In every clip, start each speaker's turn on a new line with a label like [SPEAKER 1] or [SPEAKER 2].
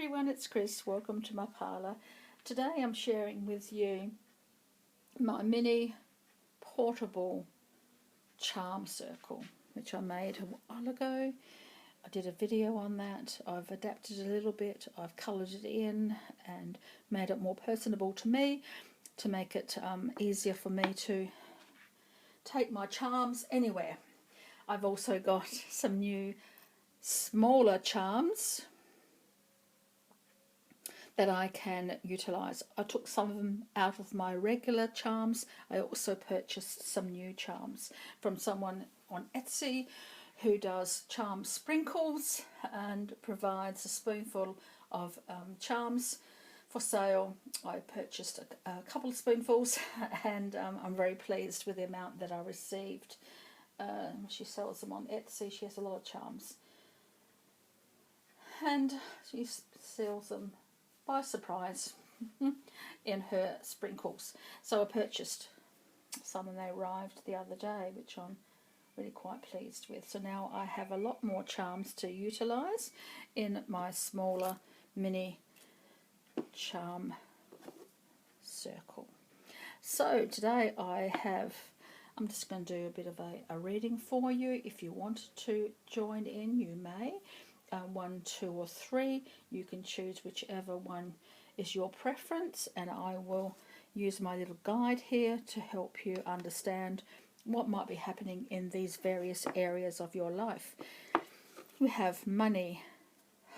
[SPEAKER 1] everyone, it's Chris. Welcome to my parlour. Today I'm sharing with you my mini portable charm circle, which I made a while ago. I did a video on that. I've adapted a little bit. I've coloured it in and made it more personable to me to make it easier for me to take my charms anywhere. I've also got some new smaller charms that I can utilise. I took some of them out of my regular charms. I also purchased some new charms from someone on Etsy who does charm sprinkles and provides a spoonful of charms for sale. I purchased a couple of spoonfuls and I'm very pleased with the amount that I received. She sells them on Etsy. She has a lot of charms and she sells them by surprise in her sprinkles. So I purchased some and they arrived the other day, which I'm really quite pleased with. So now I have a lot more charms to utilise in my smaller mini charm circle. So today I'm just going to do a bit of a reading for you. If you wanted to join in, you may. 1, 2 or 3, you can choose whichever one is your preference, and I will use my little guide here to help you understand what might be happening in these various areas of your life. We have money,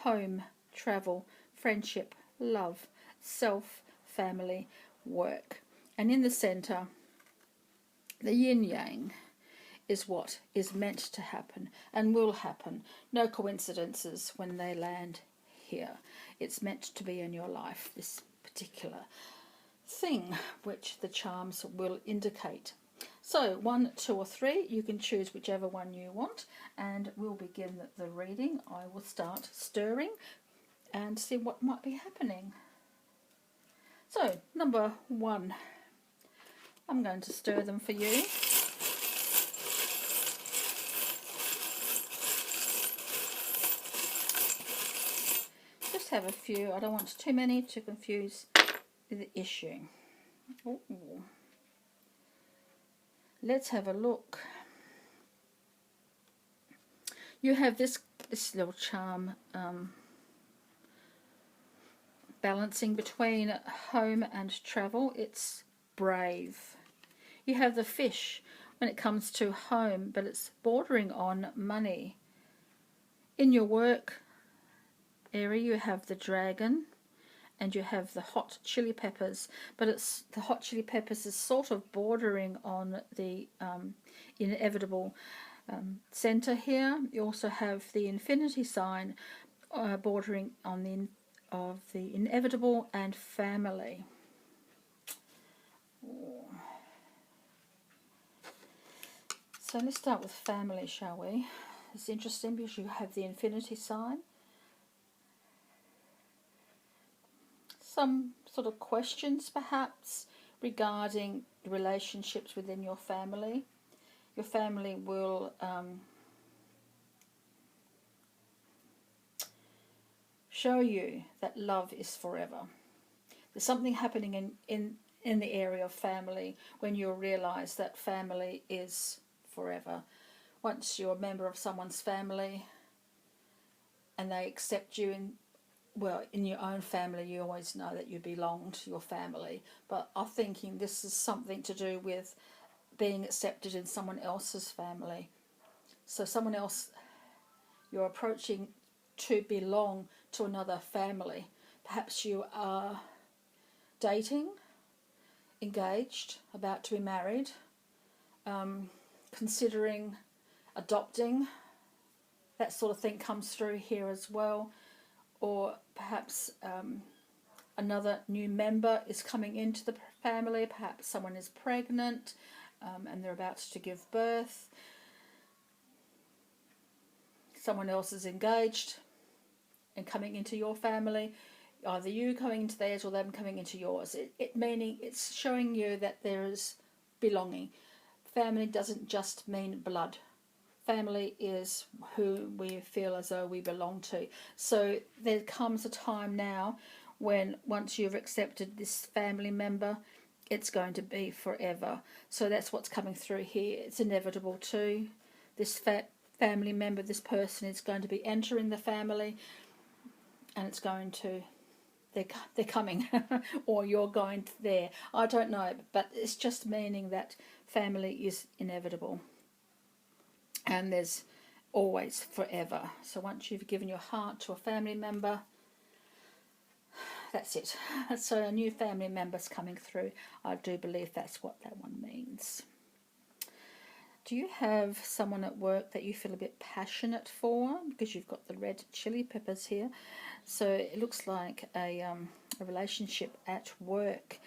[SPEAKER 1] home, travel, friendship, love, self, family, work, and in the centre the yin yang is what is meant to happen and will happen. No coincidences when they land here. It's meant to be in your life, this particular thing which the charms will indicate. So 1, 2 or 3, you can choose whichever one you want, and we'll begin the reading. I will start stirring and see what might be happening. So number 1, I'm going to stir them for you. Have a few. I don't want too many to confuse the issue. Ooh. Let's have a look. You have this little charm balancing between home and travel. It's brave. You have the fish when it comes to home, but it's bordering on money. In your work area you have the dragon and you have the hot chili peppers, but it's the hot chili peppers is sort of bordering on the inevitable center here. You also have the infinity sign bordering on the inevitable and family. So let's start with family, shall we? It's interesting because you have the infinity sign. Some sort of questions perhaps regarding relationships within your family. Your family will show you that love is forever. There's something happening in the area of family when you realise that family is forever. Once you're a member of someone's family and they accept you in your own family, you always know that you belong to your family. But I'm thinking this is something to do with being accepted in someone else's family. So someone else, you're approaching to belong to another family. Perhaps you are dating, engaged, about to be married, considering adopting. That sort of thing comes through here as well. Or perhaps another new member is coming into the family. Perhaps someone is pregnant and they're about to give birth. Someone else is engaged and coming into your family. Either you coming into theirs or them coming into yours. Meaning it's showing you that there is belonging. Family doesn't just mean blood. family is who we feel as though we belong to. So there comes a time now when once you've accepted this family member, it's going to be forever. So that's what's coming through here. It's inevitable too. This family member, this person is going to be entering the family, and it's going to, they're coming, or you're going there. I don't know, but it's just meaning that family is inevitable, and there's always forever. So once you've given your heart to a family member, that's it. So a new family member's coming through. I do believe that's what that one means. Do you have someone at work that you feel a bit passionate for? Because you've got the red chili peppers here. So it looks like a relationship at work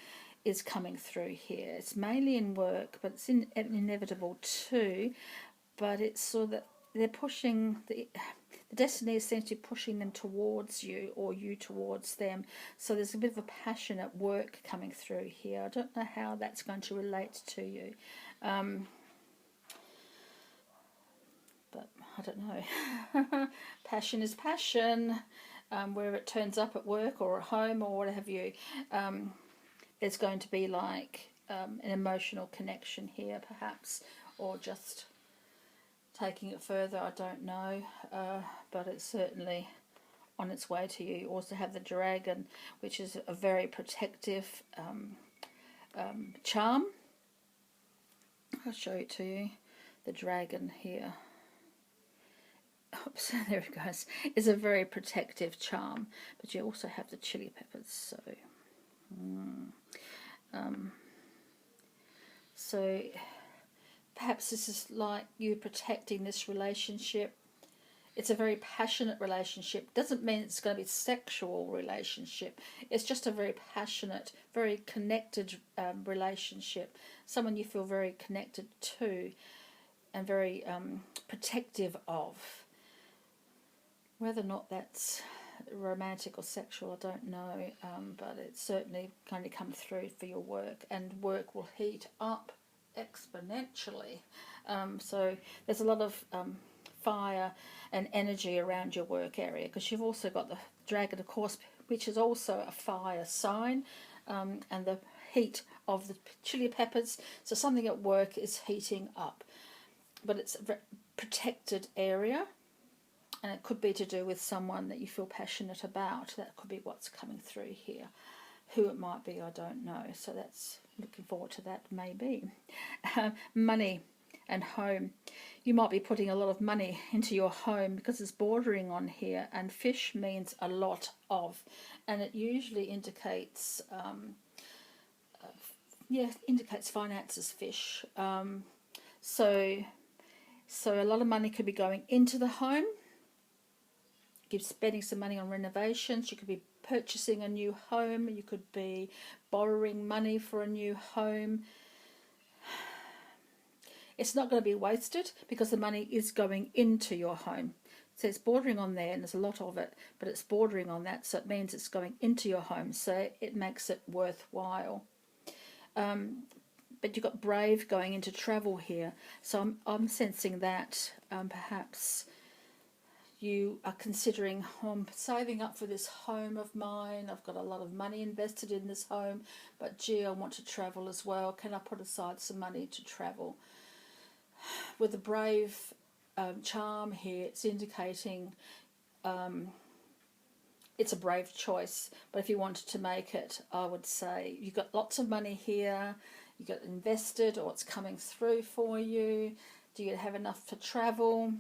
[SPEAKER 1] is coming through here. It's mainly in work, but it's inevitable too. But it's so that they're pushing, the destiny is essentially pushing them towards you, or you towards them. So there's a bit of a passion at work coming through here. I don't know how that's going to relate to you. But I don't know. Passion is passion. Where it turns up at work or at home or what have you, there's going to be like an emotional connection here perhaps, or just taking it further, I don't know, but it's certainly on its way to you. You also have the dragon, which is a very protective charm. I'll show it to you. The dragon here. Oops, there it goes. Is a very protective charm, but you also have the chili peppers. So perhaps this is like you protecting this relationship. It's a very passionate relationship. Doesn't mean it's going to be a sexual relationship. It's just a very passionate, very connected relationship. Someone you feel very connected to and very protective of. Whether or not that's romantic or sexual, I don't know, but it's certainly going to come through for your work, and work will heat up exponentially. So there's a lot of fire and energy around your work area, because you've also got the dragon, of course, which is also a fire sign, and the heat of the chili peppers. So something at work is heating up, but it's a protected area. And it could be to do with someone that you feel passionate about. That could be what's coming through here. Who it might be, I don't know. So that's, looking forward to that, maybe. Money and home. You might be putting a lot of money into your home because it's bordering on here. And fish means a lot of. And it usually indicates, indicates finances, fish. So a lot of money could be going into the home. Spending some money on renovations. You could be purchasing a new home. You could be borrowing money for a new home. It's not going to be wasted because the money is going into your home. So it's bordering on there, and there's a lot of it, but it's bordering on that, so it means it's going into your home, so it makes it worthwhile. But you've got brave going into travel here, so I'm sensing that perhaps you are considering, I'm saving up for this home of mine, I've got a lot of money invested in this home, but gee, I want to travel as well. Can I put aside some money to travel? With the brave charm here, it's indicating it's a brave choice, but if you wanted to make it, I would say you've got lots of money here, you got invested, or it's coming through for you. Do you have enough to travel?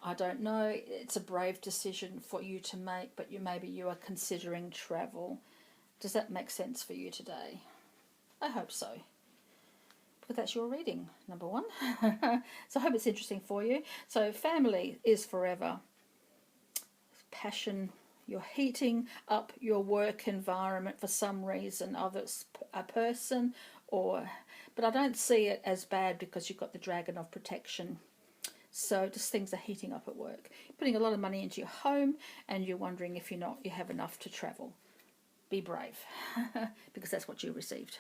[SPEAKER 1] I don't know. It's a brave decision for you to make, but maybe you are considering travel. Does that make sense for you today? I hope so. But that's your reading, number one. So I hope it's interesting for you. So family is forever. Passion, you're heating up your work environment for some reason, either it's a person but I don't see it as bad because you've got the dragon of protection. So just things are heating up at work. You're putting a lot of money into your home and you're wondering if you have enough to travel. Be brave, because that's what you received.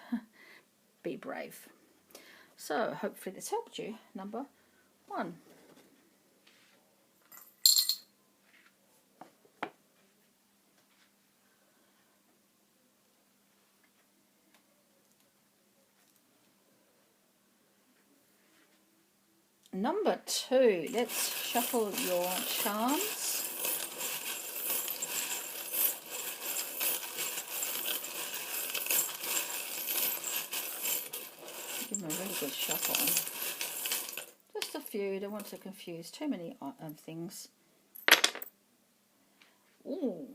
[SPEAKER 1] Be brave. So hopefully this helped you, number one. Number 2, let's shuffle your charms. Give them a really good shuffle. Just a few, don't want to confuse too many things. Ooh,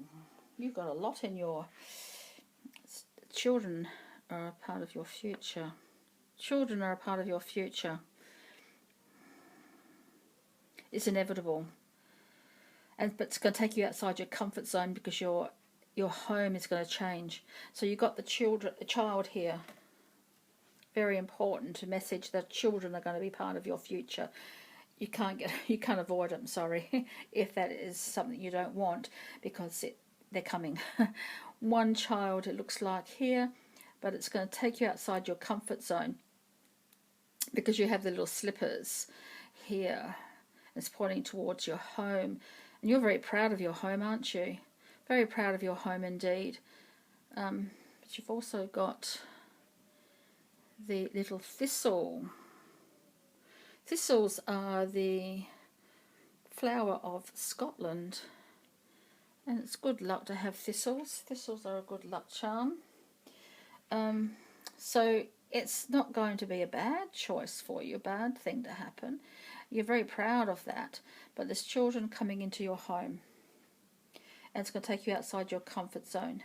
[SPEAKER 1] you've got a lot in your... Children are a part of your future. Children are a part of your future. It's inevitable. But it's going to take you outside your comfort zone because your home is going to change. So you've got the child here. Very important to message that children are going to be part of your future. You can't avoid them, sorry, if that is something you don't want, because they're coming. One child, it looks like here, but it's going to take you outside your comfort zone because you have the little slippers here. It's pointing towards your home, and you're very proud of your home, aren't you? Very proud of your home indeed. But you've also got the little thistle. Thistles are the flower of Scotland, and it's good luck to have thistles. Thistles are a good luck charm. So it's not going to be a bad choice for you, a bad thing to happen. You're very proud of that, but there's children coming into your home, and it's going to take you outside your comfort zone.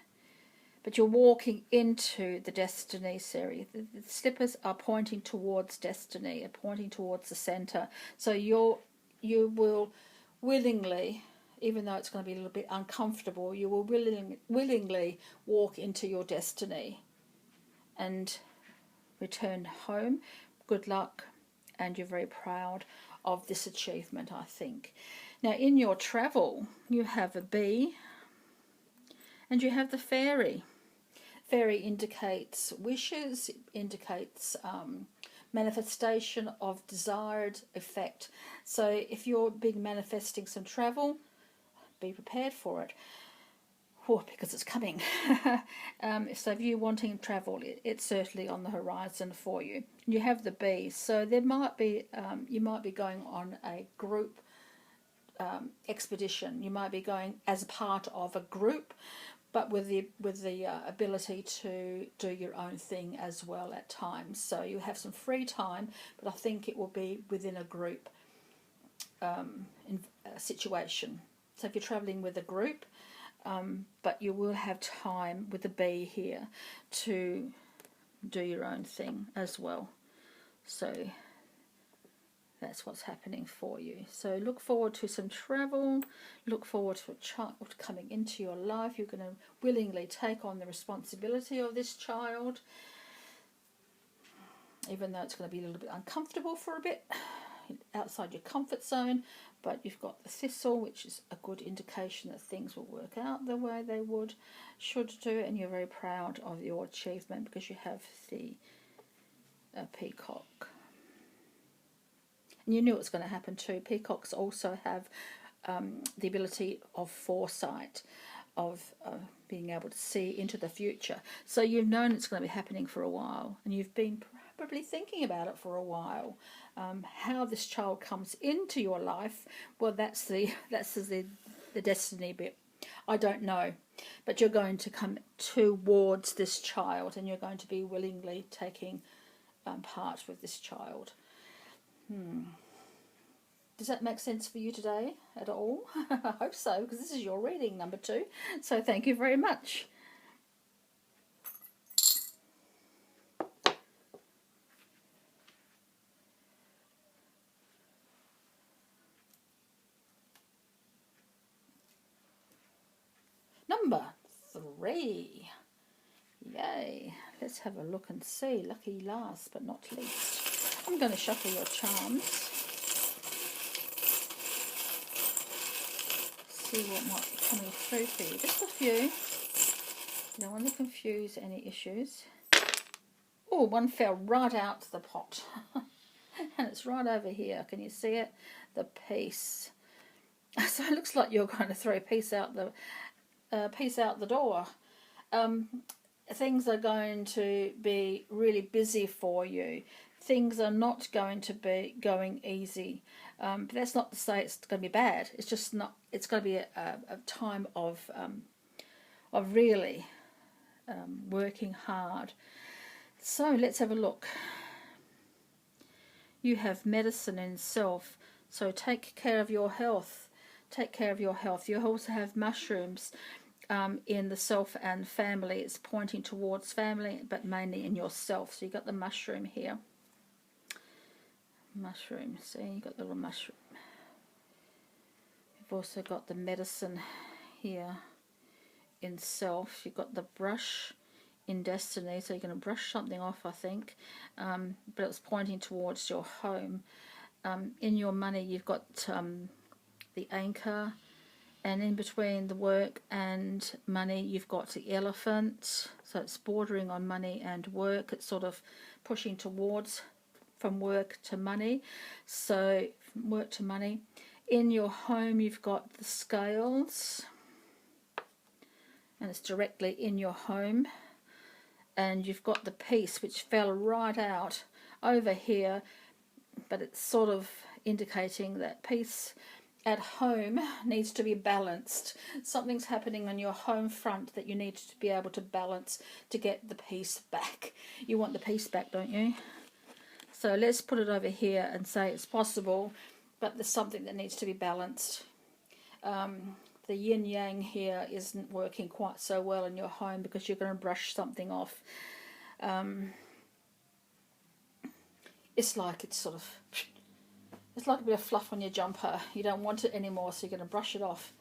[SPEAKER 1] But you're walking into the destiny series. The slippers are pointing towards destiny, are pointing towards the center. So you will willingly, even though it's going to be a little bit uncomfortable, you will willingly walk into your destiny and return home. Good luck, and you're very proud of this achievement, I think. Now, in your travel, you have a bee and you have the fairy. Fairy indicates wishes, indicates manifestation of desired effect. So if you're big manifesting some travel, be prepared for it. Because it's coming. So if you're wanting travel, it's certainly on the horizon for you. You have the bee, so there might be you might be going on a group expedition. You might be going as a part of a group, but with the ability to do your own thing as well at times. So you have some free time, but I think it will be within a group situation. So if you're travelling with a group, but you will have time with the bee here to do your own thing as well. So that's what's happening for you. So look forward to some travel. Look forward to a child coming into your life. You're going to willingly take on the responsibility of this child, even though it's going to be a little bit uncomfortable for a bit, outside your comfort zone. But you've got the thistle, which is a good indication that things will work out the way they should do, and you're very proud of your achievement because you have the peacock. And you knew it was going to happen too. Peacocks also have the ability of foresight, of being able to see into the future. So you've known it's going to be happening for a while, and you've been probably thinking about it for a while. How this child comes into your life, well, that's the destiny bit. I don't know, but you're going to come towards this child, and you're going to be willingly taking part with this child. Does that make sense for you today at all? I hope so, because this is your reading, number 2. So thank you very much. Number 3. Yay. Let's have a look and see. Lucky last but not least. I'm going to shuffle your charms. See what might be coming through for you. Just a few. Don't want to confuse any issues. Oh, one fell right out the pot. And it's right over here. Can you see it? The piece. So it looks like you're going to throw a piece out the door. Things are going to be really busy for you. things are not going to be going easy. But that's not to say it's going to be bad. It's just not. It's going to be a time of really working hard. So let's have a look. You have medicine in self, so take care of your health. Take care of your health. You also have mushrooms in the self and family. It's pointing towards family, but mainly in yourself. So you got the mushroom here. Mushroom. See, you got the little mushroom. You've also got the medicine here in self. You've got the brush in destiny, so you're going to brush something off, I think, but it's pointing towards your home. In your money, you've got the anchor, and in between the work and money, you've got the elephant, so it's bordering on money and work. It's sort of pushing towards from work to money, so from work to money. In your home, you've got the scales, and it's directly in your home. And you've got the peace, which fell right out over here, but it's sort of indicating that peace at home needs to be balanced. Something's happening on your home front that you need to be able to balance to get the peace back. You want the peace back, don't you? So let's put it over here and say it's possible, but there's something that needs to be balanced. The yin-yang here isn't working quite so well in your home because you're going to brush something off. It's like it's like a bit of fluff on your jumper. You don't want it anymore, so you're going to brush it off.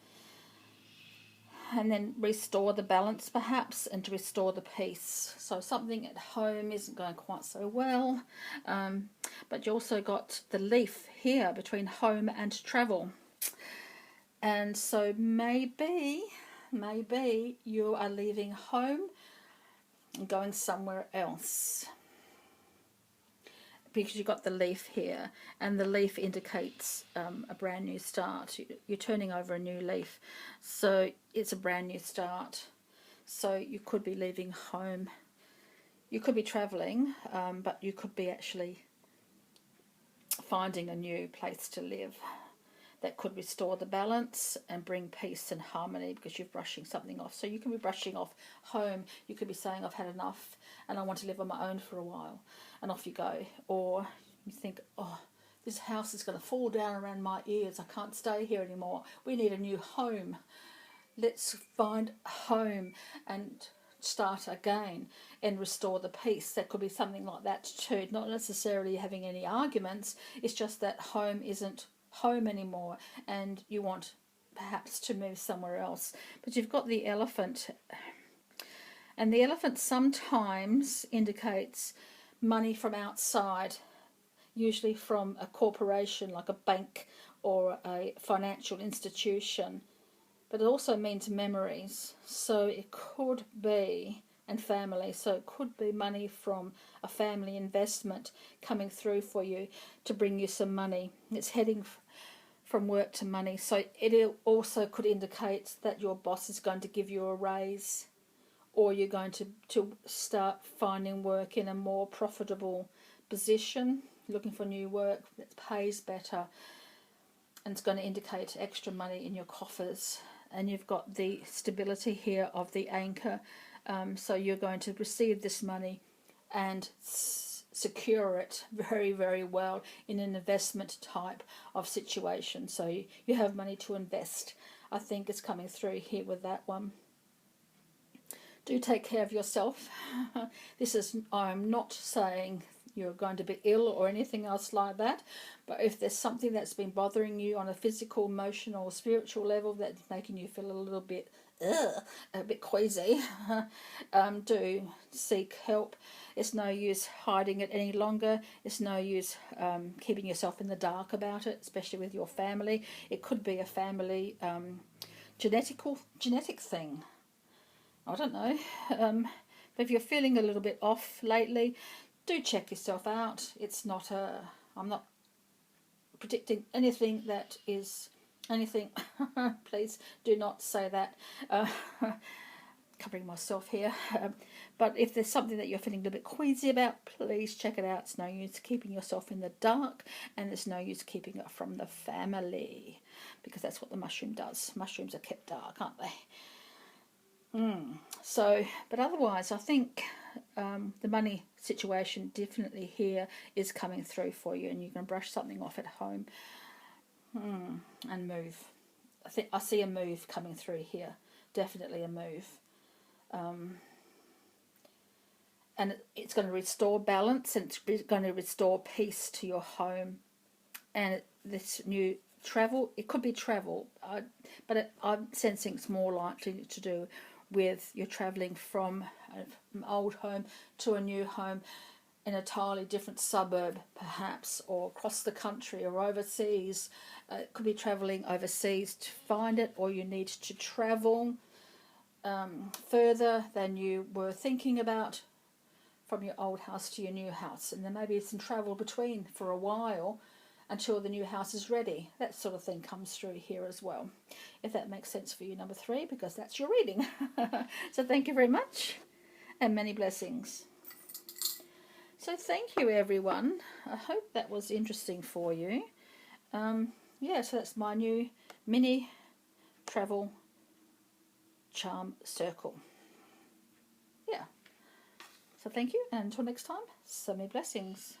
[SPEAKER 1] And then restore the balance perhaps, and to restore the peace. So something at home isn't going quite so well. But you also got the leaf here between home and travel. And so maybe you are leaving home and going somewhere else, because you've got the leaf here, and the leaf indicates a brand new start. You're turning over a new leaf, so it's a brand new start. So you could be leaving home, you could be travelling, but you could be actually finding a new place to live that could restore the balance and bring peace and harmony, because you're brushing something off. So you can be brushing off home. You could be saying, I've had enough and I want to live on my own for a while, and off you go. Or you think, oh, this house is going to fall down around my ears. I can't stay here anymore. We need a new home. Let's find a home and start again and restore the peace. That could be something like that too. Not necessarily having any arguments. It's just that home isn't home anymore and you want perhaps to move somewhere else. But you've got the elephant, and the elephant sometimes indicates money from outside, usually from a corporation like a bank or a financial institution, but it also means memories. So it could be, and family, so it could be money from a family investment coming through for you to bring you some money. It's heading from work to money. So it also could indicate that your boss is going to give you a raise, or you're going to start finding work in a more profitable position, looking for new work that pays better, and it's going to indicate extra money in your coffers. And you've got the stability here of the anchor. So you're going to receive this money and secure it very, very well in an investment type of situation. So you have money to invest. I think it's coming through here with that one. Do take care of yourself. I'm not saying you're going to be ill or anything else like that, but if there's something that's been bothering you on a physical, emotional, spiritual level that's making you feel a little bit a bit queasy, do seek help. It's no use hiding it any longer. It's no use keeping yourself in the dark about it, especially with your family. It could be a family genetic thing. I don't know. But if you're feeling a little bit off lately, do check yourself out. It's not I'm not predicting anything that is anything. Please do not say that. covering myself here. But if there's something that you're feeling a little bit queasy about, please check it out. It's no use keeping yourself in the dark, and there's no use keeping it from the family, because that's what the mushroom does. Mushrooms are kept dark, aren't they? So, but otherwise, I think the money situation definitely here is coming through for you, and you can brush something off at home and move. I see a move coming through here. Definitely a move. And it's going to restore balance, and it's going to restore peace to your home. And this new travel, it could be travel, but I'm sensing it's more likely to do with you're travelling from an old home to a new home in a entirely different suburb, perhaps, or across the country or overseas. It could be travelling overseas to find it, or you need to travel further than you were thinking about from your old house to your new house. And there may be some travel between for a while until the new house is ready. That sort of thing comes through here as well, if that makes sense for you, number 3, because that's your reading. So thank you very much, and many blessings. So thank you, everyone. I hope that was interesting for you. Yeah, so that's my new mini travel charm circle. Yeah. So thank you, and until next time, so many blessings.